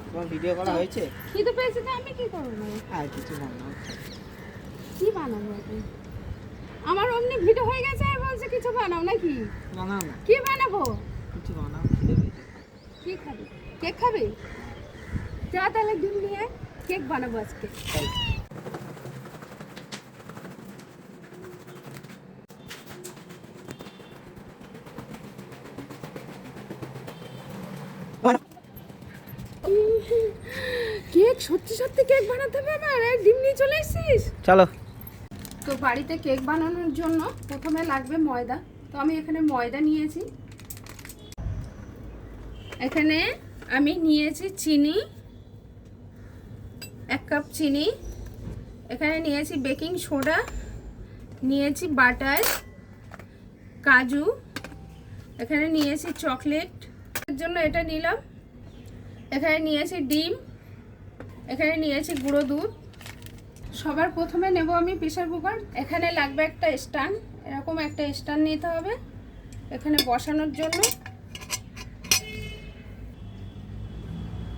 তোমার ভিডিও করা হয়েছে? খিদে পেয়েছে তো আমি কি করবো? আর কিছু বানাও। কি বানাবো এখন? আমার অমনি ভিডিও হয়ে গেছে আর বলছে কিছু বানাও নাকি? বানাও না, কি বানাবো? কিছু বানাও, খিদে পেয়েছে। কি খাবি? কেক খাবি? যা তাহলে ডিম নিয়ে আয়, কেক বানাবো আজকে। কেক সত্যি সত্যি কেক বানাতে হবে আমার, আর ডিম নিয়ে চলে এসেছিস? চলো। তো বাড়িতে কেক বানানোর জন্য প্রথমে লাগবে ময়দা। তো আমি এখানে ময়দা নিয়েছি। এখানে আমি নিয়েছি চিনি, 1 কাপ চিনি। এখানে নিয়েছি বেকিং সোডা, নিয়েছি বাটার, কাজু, এখানে নিয়েছি চকলেট এর জন্য এটা নিলাম, এখানে নিয়েছি ডিম, এখানে নিয়েছি গুঁড়ো দুধ। সবার প্রথমে নেব আমি প্রেসার কুকার। এখানে লাগবে একটা স্ট্যান্ড, এরকম একটা স্ট্যান্ড নিতে হবে এখানে বসানোর জন্য।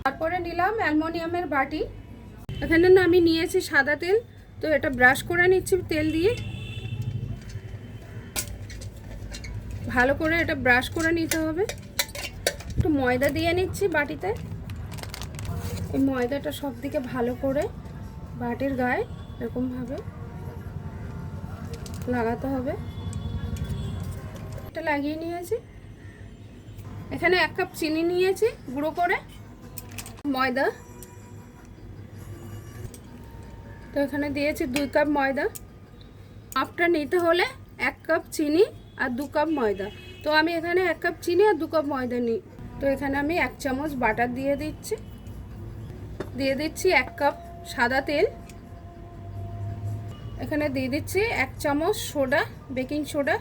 তারপরে নিলাম অ্যালুমিনিয়ামের বাটি। এখানে না আমি নিয়েছি সাদা তেল, তো এটা ব্রাশ করে নিচ্ছি তেল দিয়ে। ভালো করে এটা ব্রাশ করে নিতে হবে। একটু ময়দা দিয়ে নিচ্ছি বাটিতে। এই ময়দাটা সব দিকে ভালো করে বাটির গায়ে এরকমভাবে লাগাতে হবে। এটা লাগিয়ে নিয়েছি। এখানে 1 কাপ চিনি নিয়েছি গুঁড়ো করে, ময়দা, তো এখানে দিয়েছি 2 কাপ ময়দা। মাপটা নিতে হলে 1 কাপ চিনি আর 2 কাপ ময়দা। তো আমি এখানে 1 কাপ চিনি আর 2 কাপ ময়দা নিই। তো এখানে আমি 1 চামচ বাটার দিয়ে দিচ্ছি। 1 কাপ সাদা তেল। এখানে দিয়ে দিচ্ছি 1 চামচ সোডা, বেকিং সোডা।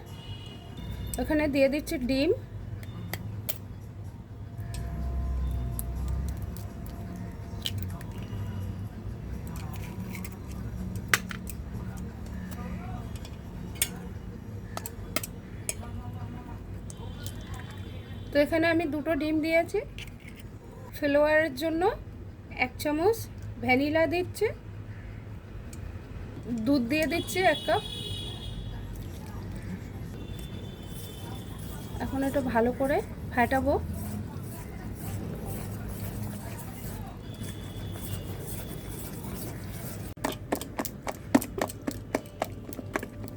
এখানে দিয়ে দিচ্ছি ডিম, তো এখানে আমি 2টো ডিম দিয়েছি। ফ্লেভারের জন্য 1 চামচ ভ্যানিলা দিচ্ছি, দুধ দিয়ে দিচ্ছি 1 কাপ। এখন এটা ভালো করে ফাটাবো।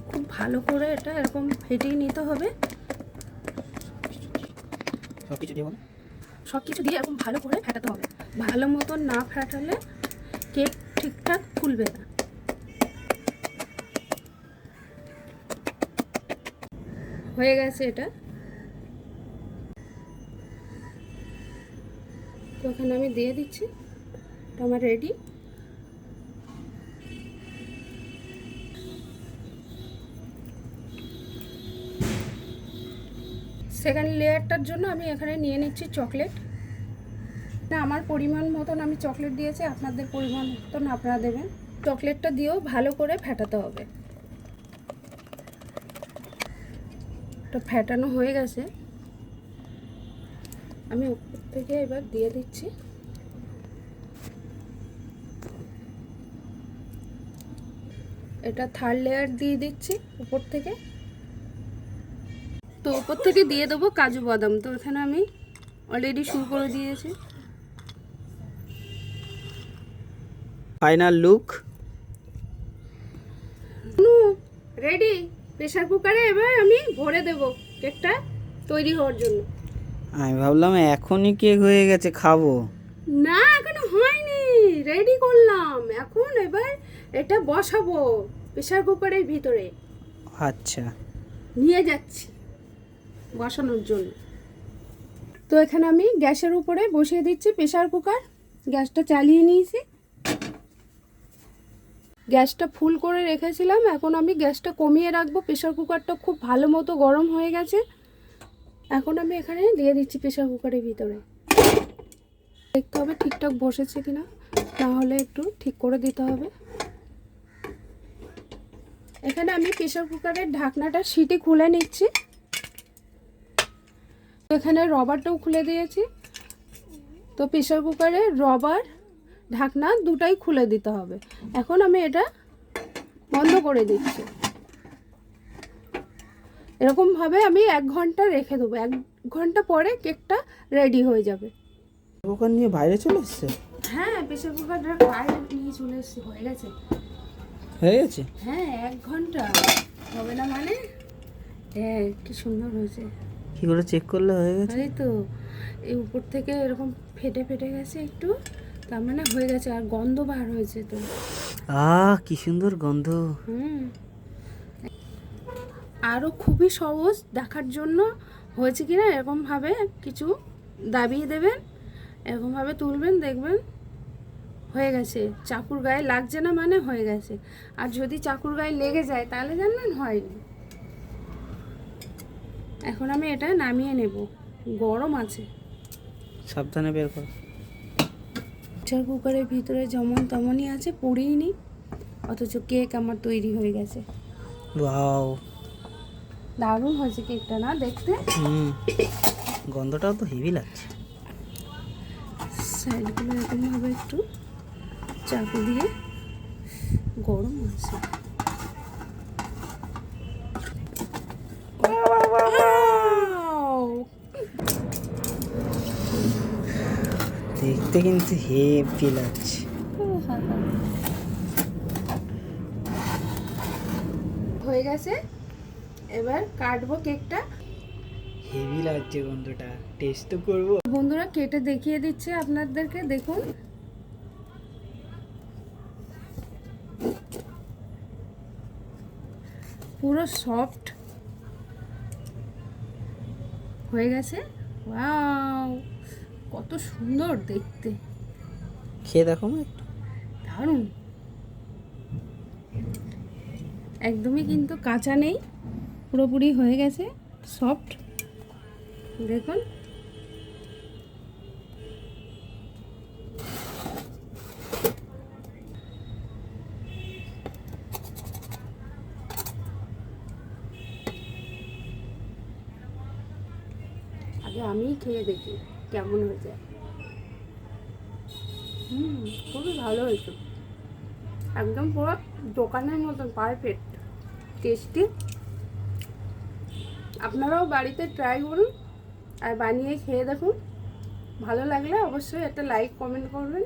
খুব ভালো করে এটা এরকম ফেটিয়ে নিতে হবে। সব কিছু দিয়ে এরকম ভালো করে ফাটাতে হবে। ভালো মতো না ফাটালে কেক ঠিকঠাক ফুলবে না। হয়ে গেছে এটা। তো এখানে আমি দিয়ে দিচ্ছি, এটা আমার রেডি। সেকেন্ড লেয়ারটার জন্য আমি এখানে নিয়ে নিচ্ছি চকলেট। না, আমার পরিমাণ মতন আমি চকলেট দিয়েছি, আপনাদের পরিমাণ মতন আপনারা দেবেন। চকলেটটা দিয়েও ভালো করে ফেটাতে হবে। এটা ফেটানো হয়ে গেছে। আমি উপর থেকে এবার দিয়ে দিচ্ছি। এটা থার্ড লেয়ার দিয়ে দিচ্ছি উপর থেকে। তো উপর থেকে দিয়ে দেবো কাজু বাদাম। তো এখানে আমি অলরেডি শুরু করে দিয়েছি। Final look ready. প্রেসার কুকারে এবার আমি ভরে দেব কেকটা তৈরি হওয়ার জন্য। আমি ভাবলাম এখনই কেক হয়ে গেছে খাবো। না, এখনো হয়নি, রেডি করলাম। এখন এবার এটা বসাবো প্রেসার কুকারের ভিতরে। আচ্ছা, নিয়ে যাচ্ছি বসানোর জন্য। তো এখানে আমি গ্যাসের উপরে বসিয়ে দিচ্ছি প্রেসার কুকার। গ্যাসটা চালিয়ে নিয়েছি। গ্যাসটা ফুল করে রেখেছিলাম, এখন আমি গ্যাসটা কমিয়ে রাখবো। প্রেসার কুকারটা খুব ভালো মতো গরম হয়ে গেছে। এখন আমি এখানে দিয়ে দিচ্ছি প্রেসার কুকারের ভিতরে। দেখতে হবে ঠিকঠাক বসেছে কিনা, না হলে একটু ঠিক করে দিতে হবে। এখানে আমি প্রেসার কুকারের ঢাকনাটা সিটি খুলে নিচ্ছি। এখানে রবারটাও খুলে দিয়েছি। তো প্রেসার কুকারে রবার ঢাকনা দুটাই খুলে দিতে হবে। এখন আমি এটা বন্ধ করে দিচ্ছি। এরকমভাবে আমি 1 ঘন্টা রেখে দেবো। 1 ঘন্টা পরে কেকটা রেডি হয়ে যাবে। কুকার নিয়ে বাইরে চলে এসছে? হ্যাঁ, প্রেসার কুকারটা বাইরে নিয়ে চলে এসেছি, হয়ে গেছে। হয়ে গেছে? হ্যাঁ, 1 ঘন্টা হবে না মানে? হ্যাঁ, কি সুন্দর হয়েছে। কি করে চেক করলে হয়ে গেছে? এই তো এই উপর থেকে এরকম ফেটে ফেটে গেছে একটু, তার মানে হয়ে গেছে। আর গন্ধ বার হয়েছে তো। কি সুন্দর গন্ধ। আরও খুবই সহজ দেখার জন্য হয়েছে কিনা এরকমভাবে কিছু দাবিয়ে দেবেন, এরকমভাবে তুলবেন, দেখবেন হয়ে গেছে। চাকুর গায়ে লাগছে না মানে হয়ে গেছে। আর যদি চাকুর গায়ে লেগে যায় তাহলে জানবেন হয়নি। এখন আমি এটা নামিয়ে নেব, গরম আছে। সাবধানে বের কর। প্রেসার কুকারের ভিতরে যেমন তেমনই আছে, পড়েই নি, অথচ কেক আমার তৈরি হয়ে গেছে। ওয়াও, দারুণ হয়েছে কেকটা না দেখতে? গন্ধটাও তো হেভি লাগছে। সাইডগুলো এরকমভাবে একটু চাকু দিয়ে, গরম আছে। দেখতে কিন্তু হেভি লাগছে। হয়ে গেছে, এবার কাটবো কেকটা। হেভি লাগছে গন্ধটা, টেস্ট তো করবো। বন্ধুরা কেটে দেখিয়ে দিচ্ছে আপনাদেরকে, দেখুন। পুরো সফট হয়ে গেছে। ওয়াও, কত সুন্দর দেখতে। খেয়ে দেখো না একটু। দারুণ, একদমই কিন্তু কাঁচা নেই, পুরোপুরি হয়ে গেছে, সফট। দেখুন, আগে আমি খেয়ে দেখি কেমন হয়েছে। খুবই ভালো হয়েছে, একদম পুরো দোকানের মতন পারফেক্ট, টেস্টি। আপনারাও বাড়িতে ট্রাই করুন আর বানিয়ে খেয়ে দেখুন। ভালো লাগলে অবশ্যই একটা লাইক কমেন্ট করবেন।